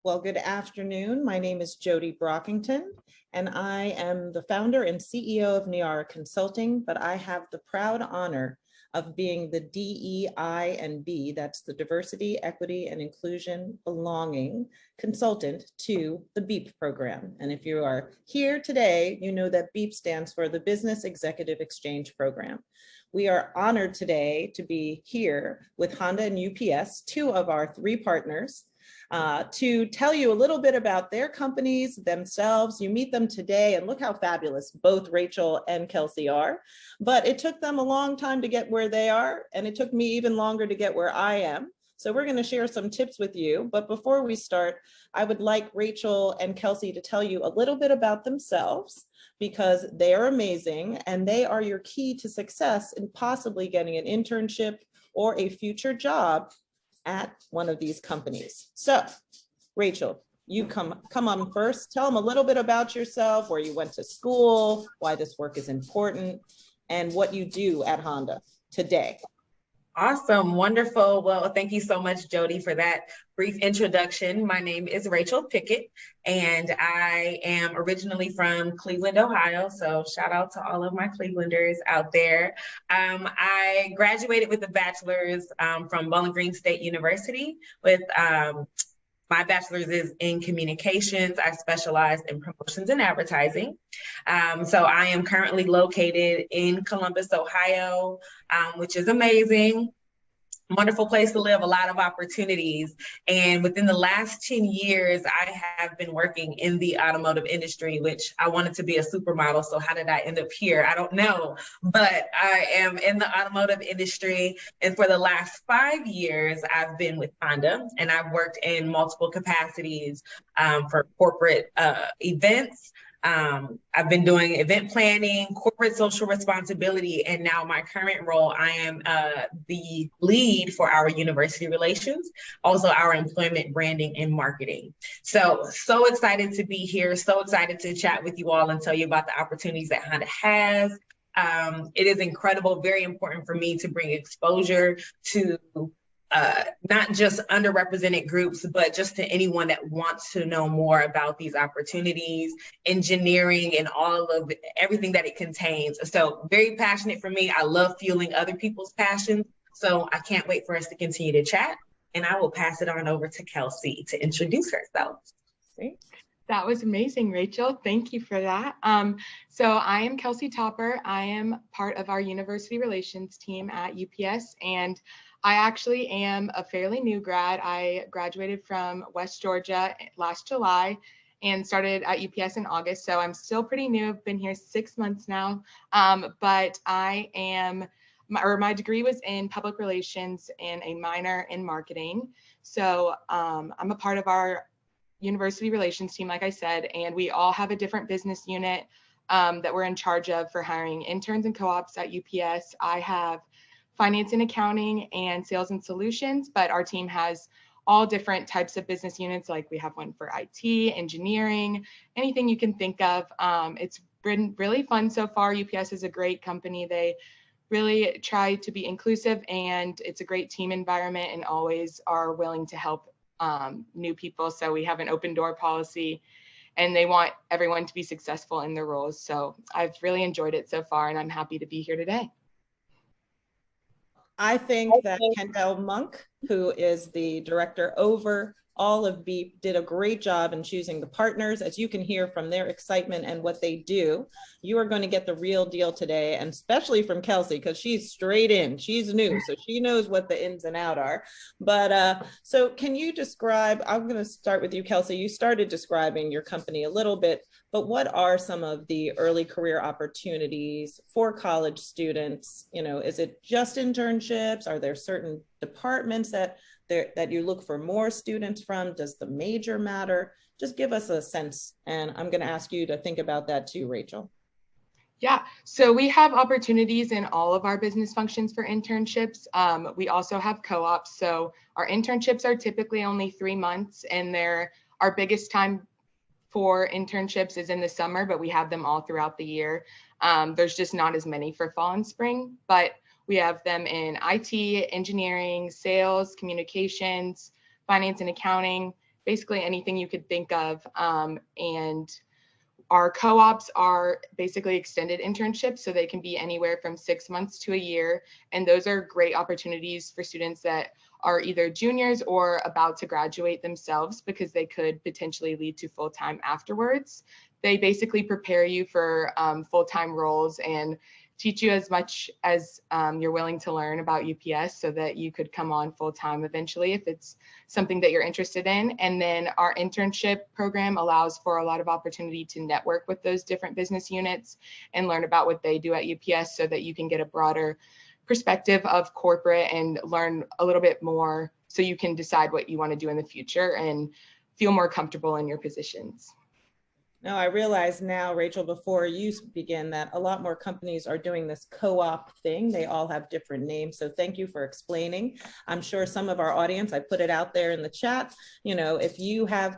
Well, good afternoon. My name is Jodi Brockington, and I am the founder and CEO of Niara Consulting, but I have the proud honor of being the DEI and B, that's the Diversity, Equity, and Inclusion Belonging consultant to the BEEP program. And if you are here today, you know that BEEP stands for the Business Executive Exchange Program. We are honored today to be here with Honda and UPS, two of our three partners, to tell you a little bit about their companies themselves. You meet them today and look how fabulous both Rachel and Kelsey are. But it took them a long time to get where they are, and it took me even longer to get where I am. So we're going to share some tips with you. But before we start, I would like Rachel and Kelsey to tell you a little bit about themselves, because they are amazing and they are your key to success in possibly getting an internship or a future job at one of these companies. So, Rachel, you come on first. Tell them a little bit about yourself, where you went to school, why this work is important, and what you do at Honda today. Awesome, wonderful. Well, thank you so much, Jodi, for that brief introduction. My name is Rachel Pickett, and I am originally from Cleveland, Ohio. So shout out to all of my Clevelanders out there. I graduated with a bachelor's from Bowling Green State University with my bachelor's is in communications. I specialize in promotions and advertising. So I am currently located in Columbus, Ohio, which is amazing. Wonderful place to live, a lot of opportunities. And within the last 10 years, I have been working in the automotive industry, which I wanted to be a supermodel. So how did I end up here? I don't know, but I am in the automotive industry. And for the last 5 years, I've been with Honda, and I've worked in multiple capacities for corporate events. I've been doing event planning, corporate social responsibility, and now my current role, I am the lead for our university relations, also our employment branding and marketing. So excited to be here, so excited to chat with you all and tell you about the opportunities that Honda has. It is incredible, very important for me to bring exposure to not just underrepresented groups, but just to anyone that wants to know more about these opportunities, engineering, and all of everything that it contains. So very passionate for me. I love fueling other people's passions. So I can't wait for us to continue to chat. And I will pass it on over to Kelsey to introduce herself. Great. That was amazing, Rachel. Thank you for that. So I am Kelsey Topper. I am part of our university relations team at UPS, and I actually am a fairly new grad. I graduated from West Georgia last July and started at UPS in August. So I'm still pretty new. I've been here 6 months now. But I am, my degree was in public relations and a minor in marketing. So I'm a part of our university relations team, like I said, and we all have a different business unit that we're in charge of for hiring interns and co-ops at UPS. I have finance and accounting and sales and solutions, but our team has all different types of business units. Like we have one for IT, engineering, anything you can think of. It's been really fun so far. UPS is a great company. They really try to be inclusive, and it's a great team environment, and always are willing to help new people. So we have an open door policy, and they want everyone to be successful in their roles. So I've really enjoyed it so far, and I'm happy to be here today. I think that Kendall Monk, who is the director over all of BEEP, did a great job in choosing the partners. As you can hear from their excitement and what they do, you are going to get the real deal today, and especially from Kelsey, because she's straight in. She's new, so she knows what the ins and outs are. But so can you describe, I'm going to start with you, Kelsey. You started describing your company a little bit, but what are some of the early career opportunities for college students? You know, is it just internships? Are there certain departments that you look for more students from? Does the major matter? Just give us a sense. And I'm going to ask you to think about that too, Rachel. Yeah, so we have opportunities in all of our business functions for internships. We also have co-ops. So our internships are typically only 3 months, and our biggest time for internships is in the summer, but we have them all throughout the year. There's just not as many for fall and spring, but we have them in IT, engineering, sales, communications, finance and accounting, basically anything you could think of. And our co-ops are basically extended internships, so they can be anywhere from 6 months to a year. And those are great opportunities for students that are either juniors or about to graduate themselves, because they could potentially lead to full-time afterwards. They basically prepare you for full-time roles and teach you as much as you're willing to learn about UPS, so that you could come on full-time eventually if it's something that you're interested in. And then our internship program allows for a lot of opportunity to network with those different business units and learn about what they do at UPS, so that you can get a broader perspective of corporate and learn a little bit more, so you can decide what you want to do in the future and feel more comfortable in your positions. No, I realize now, Rachel, before you begin, that a lot more companies are doing this co-op thing. They all have different names. So thank you for explaining. I'm sure some of our audience, I put it out there in the chat, you know, if you have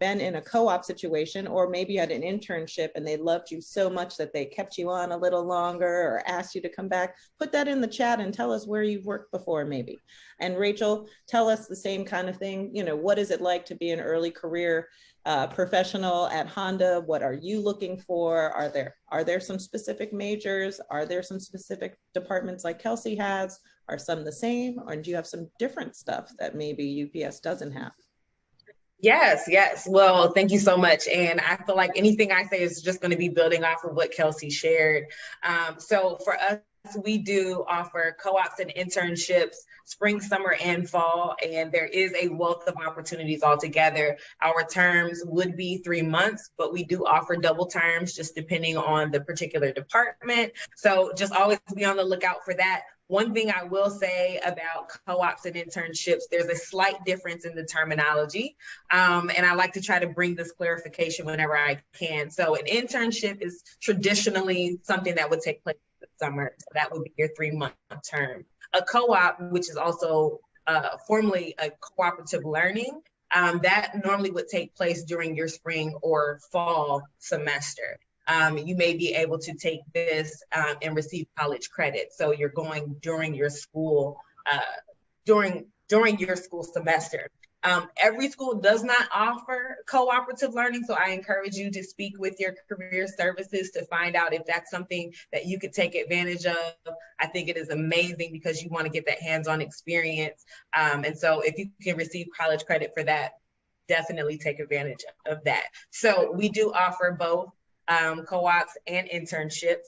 been in a co-op situation, or maybe had an internship and they loved you so much that they kept you on a little longer or asked you to come back, put that in the chat and tell us where you've worked before maybe. And Rachel, tell us the same kind of thing. You know, what is it like to be an early career professional at Honda? What are you looking for? Are there some specific majors? Are there some specific departments like Kelsey has? Are some the same? Or do you have some different stuff that maybe UPS doesn't have? Yes, yes. Well, thank you so much. And I feel like anything I say is just going to be building off of what Kelsey shared. So for us, we do offer co-ops and internships spring, summer, and fall, and there is a wealth of opportunities altogether. Our terms would be 3 months, but we do offer double terms just depending on the particular department. So just always be on the lookout for that. One thing I will say about co-ops and internships, there's a slight difference in the terminology. And I like to try to bring this clarification whenever I can. So an internship is traditionally something that would take place in the summer. So that would be your 3-month term. A co-op, which is also formally a cooperative learning, that normally would take place during your spring or fall semester. You may be able to take this and receive college credit. So you're going during your school, during your school semester. Every school does not offer cooperative learning, so I encourage you to speak with your career services to find out if that's something that you could take advantage of. I think it is amazing because you want to get that hands-on experience. And so if you can receive college credit for that, definitely take advantage of that. So we do offer both co-ops and internships.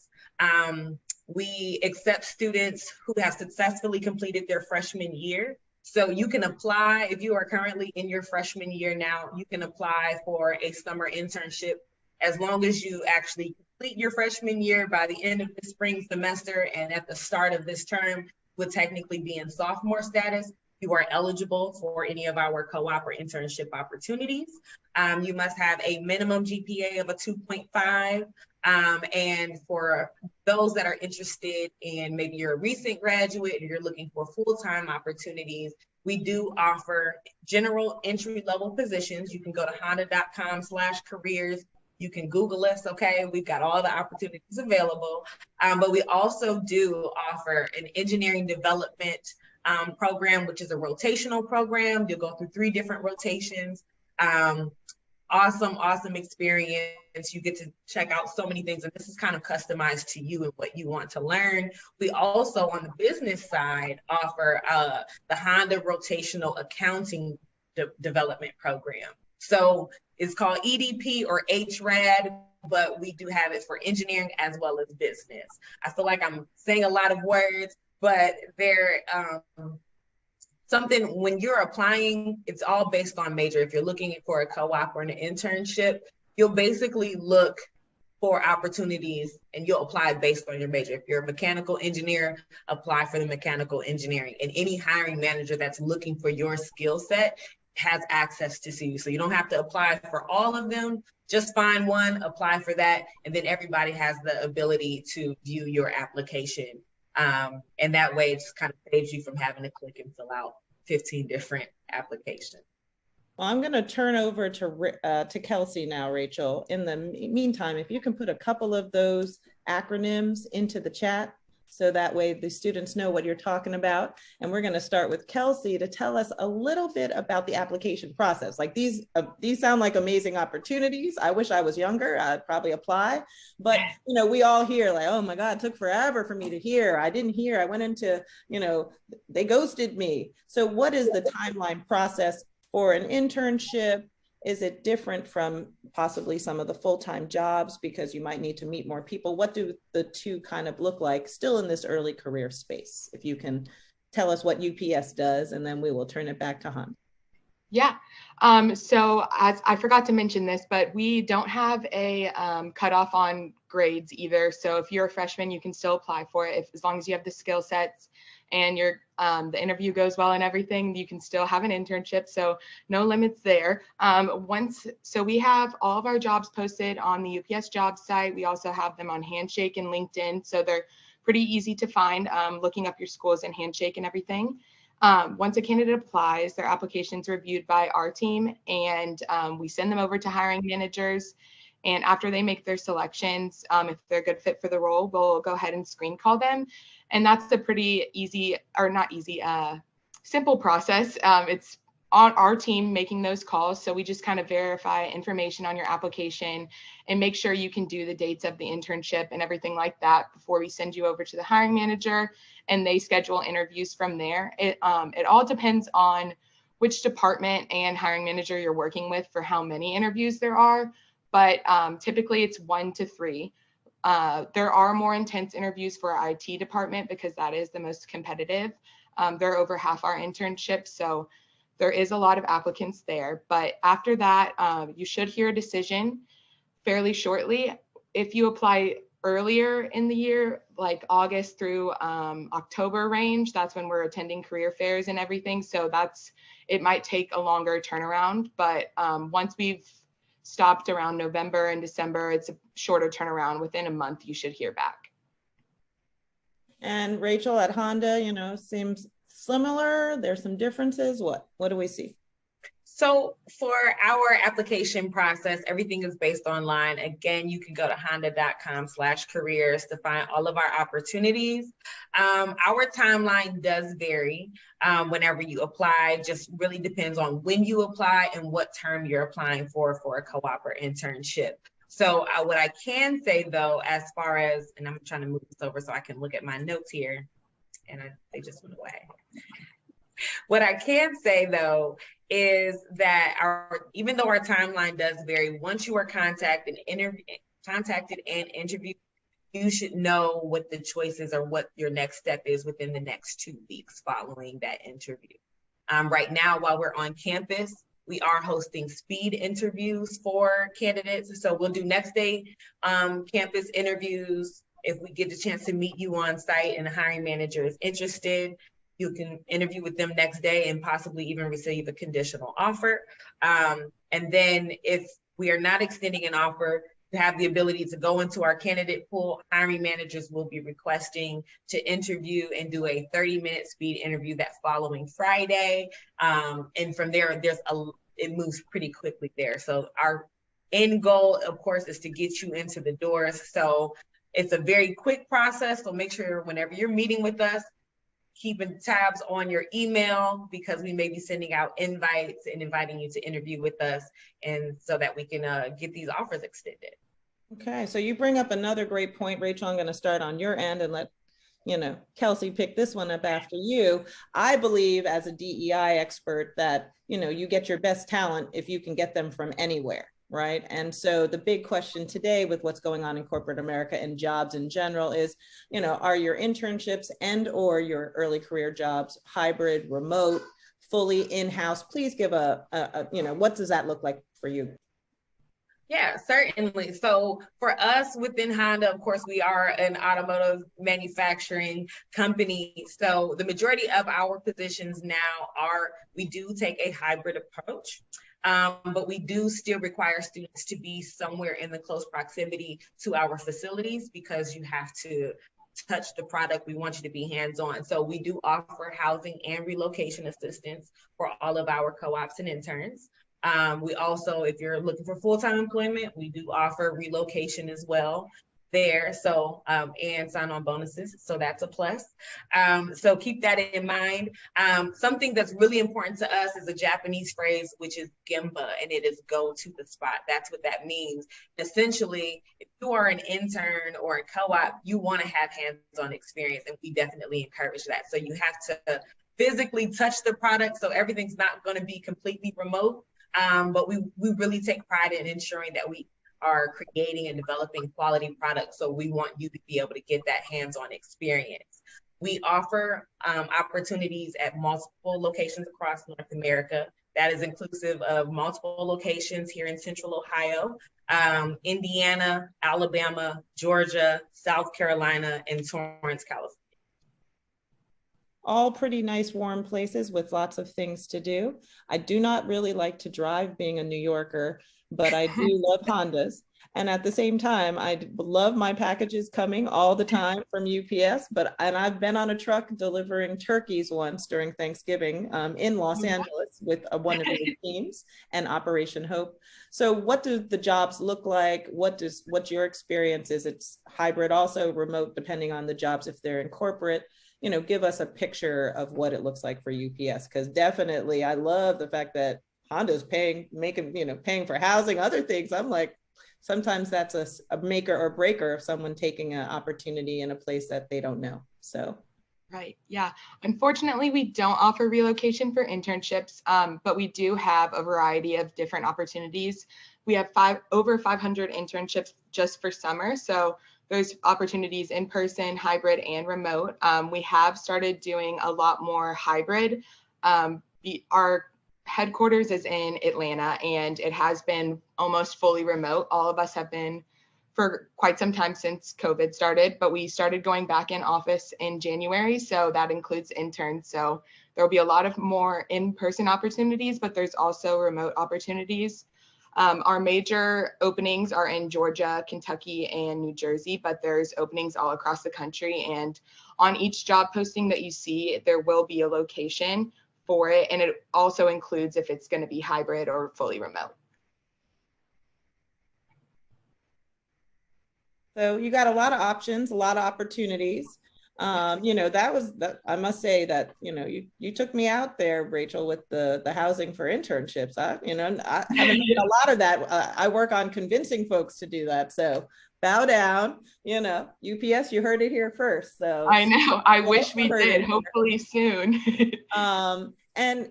We accept students who have successfully completed their freshman year. So you can apply, if you are currently in your freshman year now, you can apply for a summer internship as long as you actually complete your freshman year by the end of the spring semester, and at the start of this term would technically be in sophomore status. You are eligible for any of our co-op or internship opportunities. You must have a minimum GPA of a 2.5. And for those that are interested in, maybe you're a recent graduate and you're looking for full-time opportunities, we do offer general entry-level positions. You can go to honda.com/careers. You can Google us, okay? We've got all the opportunities available. But we also do offer an engineering development program, which is a rotational program. You'll go through 3 different rotations. Awesome experience. You get to check out so many things, and this is kind of customized to you and what you want to learn. We also, on the business side, offer the Honda Rotational Accounting Development Program. So it's called EDP or HRAD, but we do have it for engineering as well as business. I feel like I'm saying a lot of words, but they're something, when you're applying, it's all based on major. If you're looking for a co-op or an internship, you'll basically look for opportunities and you'll apply based on your major. If you're a mechanical engineer, apply for the mechanical engineering. And any hiring manager that's looking for your skill set has access to see you. So you don't have to apply for all of them. Just find one, apply for that, and then everybody has the ability to view your application. And that way it just kind of saves you from having to click and fill out 15 different applications. Well, I'm going to turn over to Kelsey now, Rachel. In the meantime, if you can put a couple of those acronyms into the chat, so that way the students know what you're talking about. And we're going to start with Kelsey to tell us a little bit about the application process. Like these sound like amazing opportunities. I wish I was younger. I'd probably apply. But, you know, we all hear like, oh my God, it took forever for me to hear. I didn't hear. I went into, you know, they ghosted me. So what is the timeline process for an internship? Is it different from possibly some of the full-time jobs because you might need to meet more people? What do the two kind of look like still in this early career space? If you can tell us what UPS does, and then we will turn it back to Han. Yeah. So as I forgot to mention this, but we don't have a cutoff on grades either. So if you're a freshman, you can still apply for it as long as you have the skill sets and the interview goes well and everything, you can still have an internship. So no limits there. So we have all of our jobs posted on the UPS jobs site. We also have them on Handshake and LinkedIn. So they're pretty easy to find, looking up your schools and Handshake and everything. Once a candidate applies, their application's reviewed by our team, and we send them over to hiring managers. And after they make their selections, if they're a good fit for the role, we'll go ahead and screen call them. And that's a pretty easy, or not easy, simple process. It's on our team making those calls. So we just kind of verify information on your application and make sure you can do the dates of the internship and everything like that before we send you over to the hiring manager, and they schedule interviews from there. It all depends on which department and hiring manager you're working with for how many interviews there are. But typically it's 1 to 3. There are more intense interviews for our IT department because that is the most competitive. They're over half our internships, so there is a lot of applicants there. But after that, you should hear a decision fairly shortly. If you apply earlier in the year, like August through October range, that's when we're attending career fairs and everything. So it might take a longer turnaround, but once we've stopped around November and December, it's a shorter turnaround. Within a month, you should hear back. And Rachel, at Honda, you know, seems similar. There's some differences. What do we see? So for our application process, everything is based online. Again, you can go to honda.com/careers to find all of our opportunities. Our timeline does vary whenever you apply. Just really depends on when you apply and what term you're applying for a co-op or internship. So what I can say though, as far as, and I'm trying to move this over so I can look at my notes here, and they just went away. What I can say though is that even though our timeline does vary, once you are contacted and interviewed, you should know what the choices or what your next step is within the next 2 weeks following that interview. Right now, while we're on campus, we are hosting speed interviews for candidates. So we'll do next day campus interviews. If we get the chance to meet you on site and the hiring manager is interested, you can interview with them next day and possibly even receive a conditional offer. And then if we are not extending an offer, to have the ability to go into our candidate pool, hiring managers will be requesting to interview and do a 30-minute speed interview that following Friday. And from there, it moves pretty quickly there. So our end goal, of course, is to get you into the doors. So it's a very quick process. So make sure whenever you're meeting with us, keeping tabs on your email, because we may be sending out invites and inviting you to interview with us, and so that we can get these offers extended. Okay, so you bring up another great point, Rachel. I'm going to start on your end and let Kelsey pick this one up after you. I believe as a DEI expert that you get your best talent if you can get them from anywhere. Right. And so the big question today with what's going on in corporate America and jobs in general is, are your internships and or your early career jobs hybrid, remote, fully in-house? Please give what does that look like for you? Yeah, certainly. So for us within Honda, of course, we are an automotive manufacturing company. So the majority of our positions now we do take a hybrid approach. But we do still require students to be somewhere in the close proximity to our facilities because you have to touch the product. We want you to be hands-on. So we do offer housing and relocation assistance for all of our co-ops and interns. We also, if you're looking for full-time employment, we do offer relocation as well. there. So, and sign-on bonuses. So that's a plus. So keep that in mind. Something that's really important to us is a Japanese phrase, which is gemba, and it is go to the spot. That's what that means. Essentially, if you are an intern or a co-op, you want to have hands-on experience, and we definitely encourage that. So you have to physically touch the product. So everything's not going to be completely remote. But we really take pride in ensuring that we are creating and developing quality products. So we want you to be able to get that hands-on experience. We offer opportunities at multiple locations across North America. That is inclusive of multiple locations here in Central Ohio, Indiana, Alabama, Georgia, South Carolina, and Torrance, California. All pretty nice, warm places with lots of things to do. I do not really like to drive, being a New Yorker, but I do love Hondas. And at the same time, I love my packages coming all the time from UPS. And I've been on a truck delivering turkeys once during Thanksgiving in Los Angeles with one of your teams and Operation Hope. So what do the jobs look like? What's your experience? Is it's hybrid, also remote, depending on the jobs if they're in corporate? You know, give us a picture of what it looks like for UPS, because definitely I love the fact that Honda's paying for housing, other things. I'm like, sometimes that's a maker or breaker of someone taking an opportunity in a place that they don't know. So. Right. Yeah. Unfortunately, we don't offer relocation for internships, but we do have a variety of different opportunities. We have over 500 internships just for summer. So there's opportunities in person, hybrid, and remote. We have started doing a lot more hybrid. Our headquarters is in Atlanta, and it has been almost fully remote. All of us have been for quite some time since COVID started, but we started going back in office in January. So that includes interns. So there'll be a lot of more in-person opportunities, but there's also remote opportunities. Our major openings are in Georgia, Kentucky, and New Jersey, but there's openings all across the country. And on each job posting that you see, there will be a location for it. And it also includes if it's going to be hybrid or fully remote. So you got a lot of options, a lot of opportunities. I must say that, you took me out there, Rachel, with the housing for internships. I haven't done a lot of that. I work on convincing folks to do that. So bow down, UPS, you heard it here first. So I know, I wish we did, hopefully soon. And,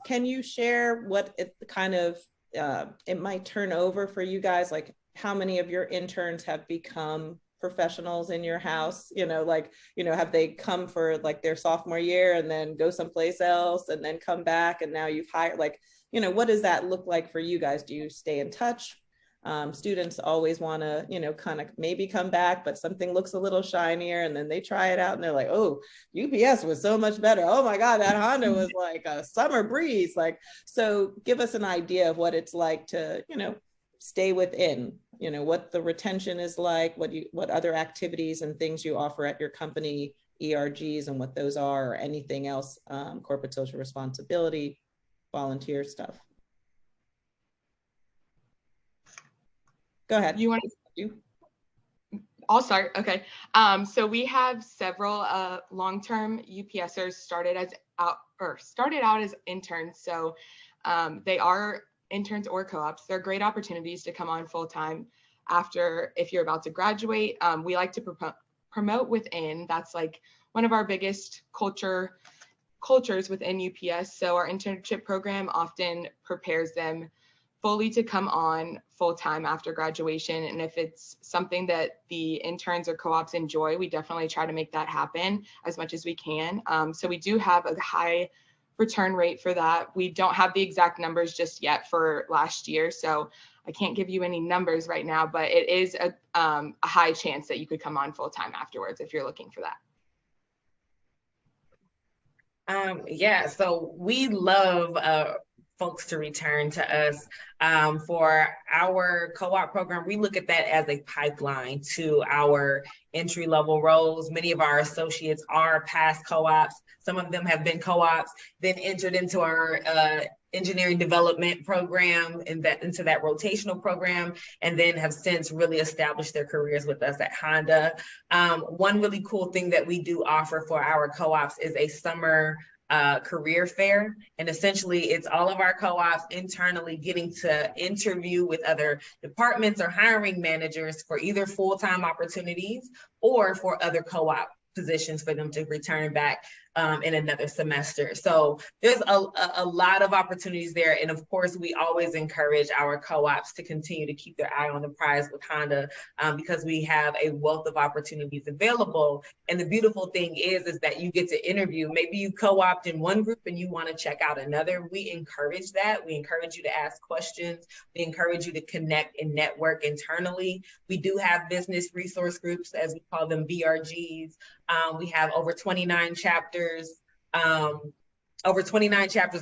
can you share what it kind of, it might turn over for you guys? Like, how many of your interns have become professionals in your house? Have they come for like their sophomore year and then go someplace else and then come back, and now you've hired, what does that look like for you guys? Do you stay in touch? Students always want to, kind of maybe come back, but something looks a little shinier, and then they try it out and they're like, oh, UPS was so much better. Oh my God, that Honda was like a summer breeze. So give us an idea of what it's like to, stay within, what the retention is like, what other activities and things you offer at your company, ERGs, and what those are, or anything else, corporate social responsibility, volunteer stuff. Go ahead. You want to? I'll start. Okay. So we have several long-term UPSers started out as interns. So they are interns or co-ops. They're great opportunities to come on full-time if you're about to graduate. We like to promote within. That's like one of our biggest cultures within UPS. So our internship program often prepares them fully to come on full-time after graduation. And if it's something that the interns or co-ops enjoy, we definitely try to make that happen as much as we can. So we do have a high return rate for that. We don't have the exact numbers just yet for last year, so I can't give you any numbers right now, but it is a high chance that you could come on full-time afterwards if you're looking for that. So we love folks to return to us. For our co-op program, we look at that as a pipeline to our entry-level roles. Many of our associates are past co-ops. Some of them have been co-ops, then entered into our engineering development program and into that rotational program, and then have since really established their careers with us at Honda. One really cool thing that we do offer for our co-ops is a summer career fair. And essentially it's all of our co-ops internally getting to interview with other departments or hiring managers for either full-time opportunities or for other co-op positions for them to return back in another semester. So there's a lot of opportunities there. And of course, we always encourage our co-ops to continue to keep their eye on the prize with Honda because we have a wealth of opportunities available. And the beautiful thing is that you get to interview. Maybe you co-opt in one group and you want to check out another. We encourage that. We encourage you to ask questions. We encourage you to connect and network internally. We do have business resource groups, as we call them, BRGs. We have over 29 chapters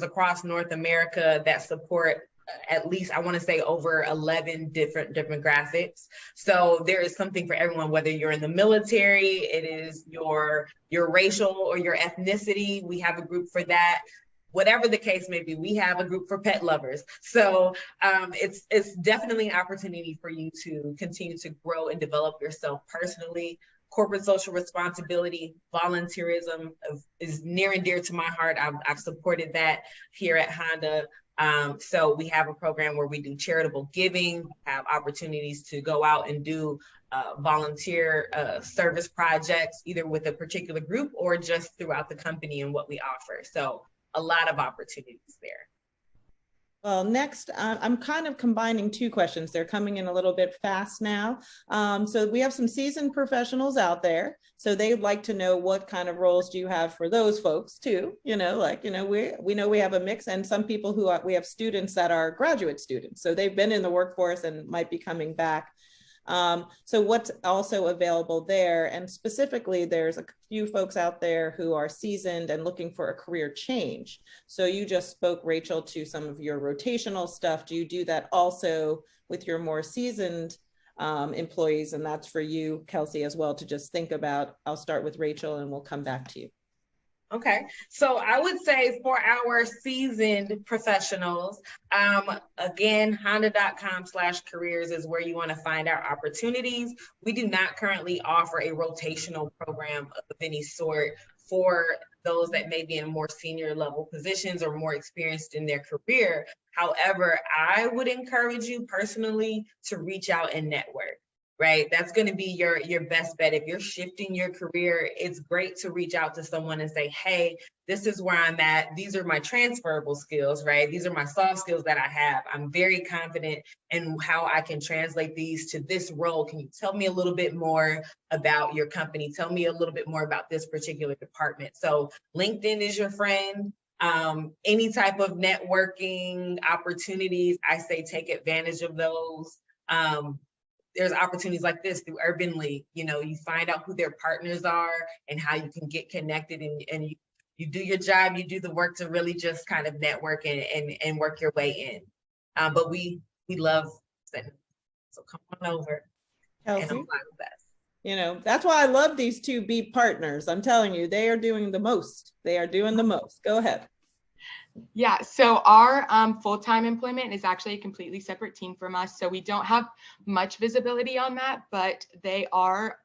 across North America that support at least, I want to say, over 11 different demographics. So there is something for everyone, whether you're in the military, it is your racial or your ethnicity. We have a group for that. Whatever the case may be, we have a group for pet lovers. So it's definitely an opportunity for you to continue to grow and develop yourself personally. Corporate social responsibility, volunteerism is near and dear to my heart. I've supported that here at Honda. So we have a program where we do charitable giving, have opportunities to go out and do volunteer service projects, either with a particular group or just throughout the company and what we offer. So a lot of opportunities there. Well, next, I'm kind of combining two questions. They're coming in a little bit fast now. So we have some seasoned professionals out there. So they'd like to know what kind of roles do you have for those folks too? We know we have a mix, and some people we have students that are graduate students. So they've been in the workforce and might be coming back. So what's also available there? And specifically, there's a few folks out there who are seasoned and looking for a career change. So you just spoke, Rachel, to some of your rotational stuff. Do you do that also with your more seasoned employees? And that's for you, Kelsey, as well, to just think about. I'll start with Rachel and we'll come back to you. Okay, so I would say for our seasoned professionals, again, honda.com/careers is where you want to find our opportunities. We do not currently offer a rotational program of any sort for those that may be in more senior level positions or more experienced in their career. However, I would encourage you personally to reach out and network. Right? That's going to be your best bet. If you're shifting your career, it's great to reach out to someone and say, hey, this is where I'm at. These are my transferable skills, right? These are my soft skills that I have. I'm very confident in how I can translate these to this role. Can you tell me a little bit more about your company? Tell me a little bit more about this particular department. So LinkedIn is your friend. Any type of networking opportunities, I say take advantage of those. There's opportunities like this through Urban League. You find out who their partners are and how you can get connected, and you do your job, you do the work to really just kind of network and work your way in. But we love that. So come on over. Kelsey, and apply with us. That's why I love these two B partners. I'm telling you, they are doing the most. They are doing the most. Go ahead. Yeah, so our full-time employment is actually a completely separate team from us. So we don't have much visibility on that, but they are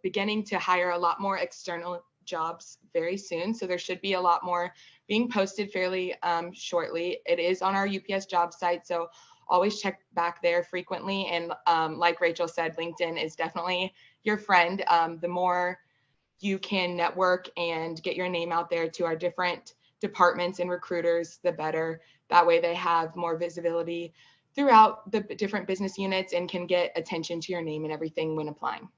beginning to hire a lot more external jobs very soon. So there should be a lot more being posted fairly shortly. It is on our UPS job site, so always check back there frequently. And like Rachel said, LinkedIn is definitely your friend. The more you can network and get your name out there to our different departments and recruiters, the better. That way they have more visibility throughout the different business units and can get attention to your name and everything when applying.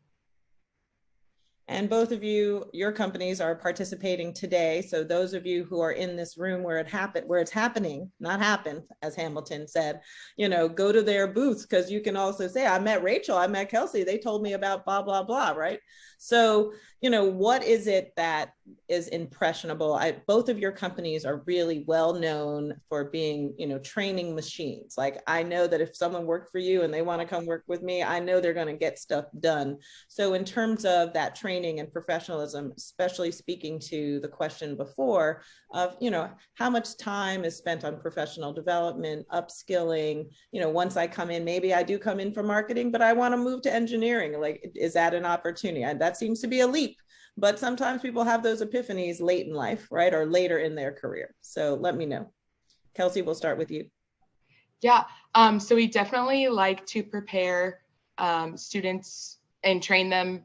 And both of you, your companies are participating today. So those of you who are in this room where it's happening, not happened, as Hamilton said, go to their booths, because you can also say, I met Rachel, I met Kelsey, they told me about blah, blah, blah, right? So, what is it that is impressionable. Both of your companies are really well known for being, training machines. Like, I know that if someone worked for you and they want to come work with me, I know they're going to get stuff done. So in terms of that training and professionalism, especially speaking to the question before of, how much time is spent on professional development, upskilling, once I come in, maybe I do come in for marketing, but I want to move to engineering. Like, is that an opportunity? And that seems to be a leap. But sometimes people have those epiphanies late in life, right? Or later in their career. So let me know. Kelsey, we'll start with you. Yeah, so we definitely like to prepare students and train them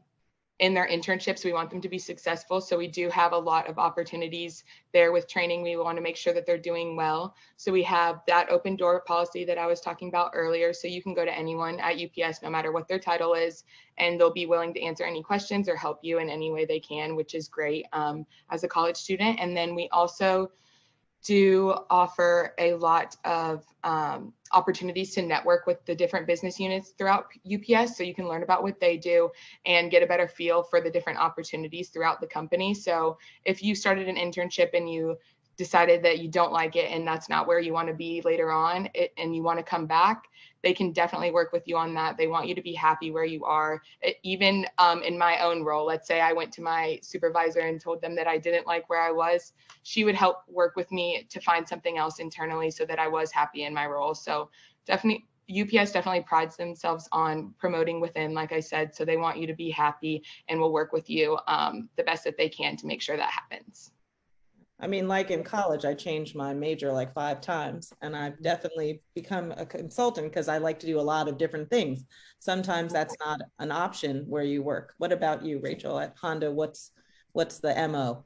in their internships. We want them to be successful. So we do have a lot of opportunities there with training. We want to make sure that they're doing well. So we have that open door policy that I was talking about earlier. So you can go to anyone at UPS, no matter what their title is, and they'll be willing to answer any questions or help you in any way they can, which is great as a college student. And then we also do offer a lot of opportunities to network with the different business units throughout UPS, so you can learn about what they do and get a better feel for the different opportunities throughout the company. So if you started an internship and you decided that you don't like it and that's not where you want to be later on, and you want to come back, they can definitely work with you on that. They want you to be happy where you are. Even in my own role, let's say I went to my supervisor and told them that I didn't like where I was, she would help work with me to find something else internally so that I was happy in my role. So definitely, UPS definitely prides themselves on promoting within, like I said, so they want you to be happy and will work with you the best that they can to make sure that happens. I mean, like in college, I changed my major like 5 times, and I've definitely become a consultant because I like to do a lot of different things. Sometimes that's not an option where you work. What about you, Rachel, at Honda? What's the MO?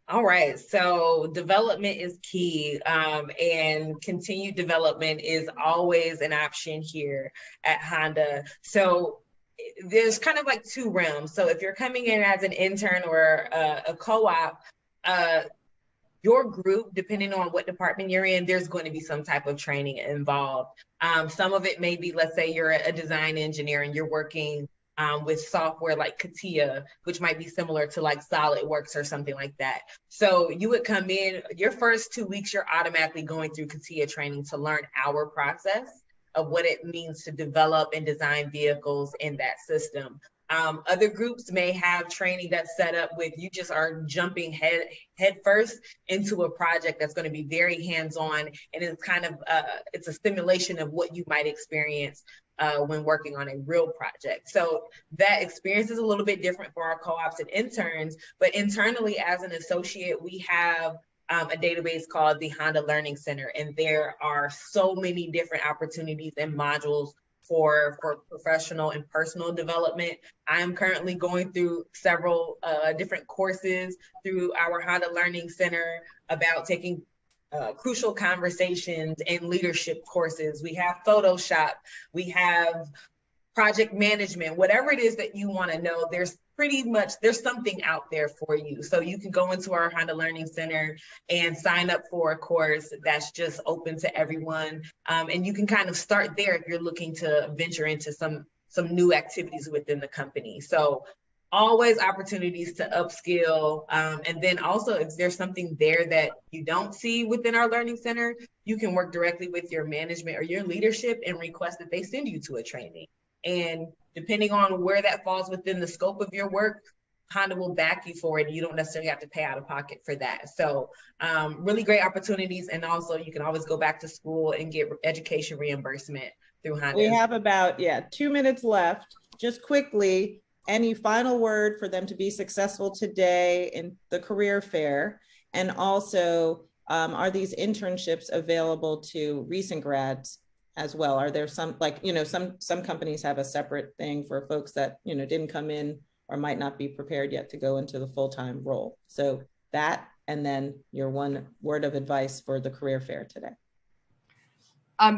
All right, so development is key, and continued development is always an option here at Honda. So there's kind of like 2 realms. So if you're coming in as an intern or a co-op, your group, depending on what department you're in, there's going to be some type of training involved. Some of it may be, let's say you're a design engineer and you're working with software like CATIA, which might be similar to like SolidWorks or something like that. So you would come in, your first 2 weeks, you're automatically going through CATIA training to learn our process of what it means to develop and design vehicles in that system. Other groups may have training that's set up with you just are jumping head first into a project that's going to be very hands-on, and it's kind of it's a simulation of what you might experience when working on a real project. So that experience is a little bit different for our co-ops and interns, but internally as an associate, we have a database called the Honda Learning Center, and there are so many different opportunities and modules for professional and personal development. I'm currently going through several different courses through our Honda Learning Center about taking crucial conversations and leadership courses. We have Photoshop, we have project management, whatever it is that you want to know, there's something out there for you. So you can go into our Honda Learning Center and sign up for a course that's just open to everyone. And you can kind of start there if you're looking to venture into some new activities within the company. So always opportunities to upskill. And then also if there's something there that you don't see within our Learning Center, you can work directly with your management or your leadership and request that they send you to a training. And depending on where that falls within the scope of your work, Honda will back you for it. You don't necessarily have to pay out of pocket for that. So really great opportunities. And also you can always go back to school and get education reimbursement through Honda. We have about 2 minutes left. Just quickly, any final word for them to be successful today in the career fair? And also, are these internships available to recent grads as well? Are there some, like, some companies have a separate thing for folks that, didn't come in or might not be prepared yet to go into the full-time role. So that, and then your one word of advice for the career fair today.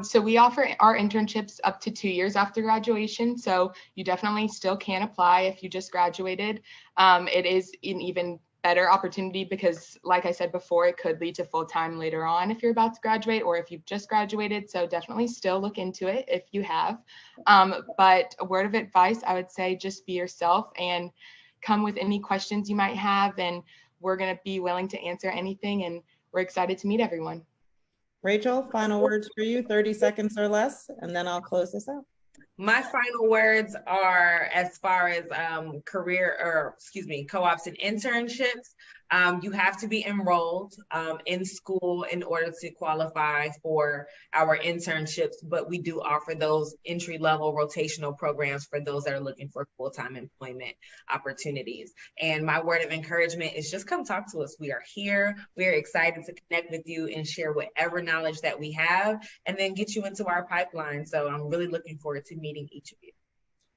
So we offer our internships up to 2 years after graduation. So you definitely still can apply if you just graduated. It is an even better opportunity because, like I said before, it could lead to full-time later on if you're about to graduate or if you've just graduated. So definitely still look into it if you have. But a word of advice, I would say just be yourself and come with any questions you might have. And we're going to be willing to answer anything, and we're excited to meet everyone. Rachel, final words for you, 30 seconds or less, and then I'll close this out. My final words are as far as co-ops and internships. You have to be enrolled in school in order to qualify for our internships, but we do offer those entry-level rotational programs for those that are looking for full-time employment opportunities. And my word of encouragement is just come talk to us. We are here. We are excited to connect with you and share whatever knowledge that we have, and then get you into our pipeline. So I'm really looking forward to meeting each of you.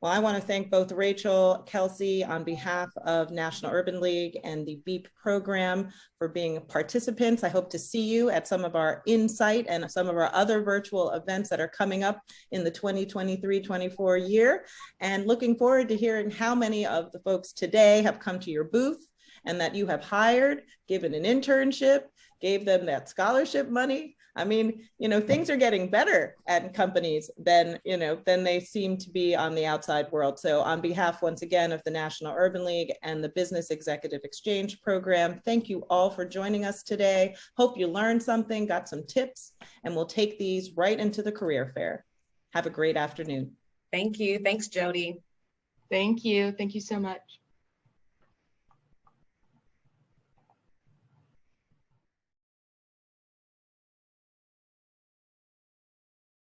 Well, I want to thank both Rachel, Kelsey, on behalf of National Urban League and the BEEP program for being participants. I hope to see you at some of our Insight and some of our other virtual events that are coming up in the 2023-24 year. And looking forward to hearing how many of the folks today have come to your booth and that you have hired, given an internship, gave them that scholarship money. I mean, things are getting better at companies than they seem to be on the outside world. So on behalf, once again, of the National Urban League and the Business Executive Exchange Program, thank you all for joining us today. Hope you learned something, got some tips, and we'll take these right into the career fair. Have a great afternoon. Thank you. Thanks, Jodi. Thank you. Thank you so much.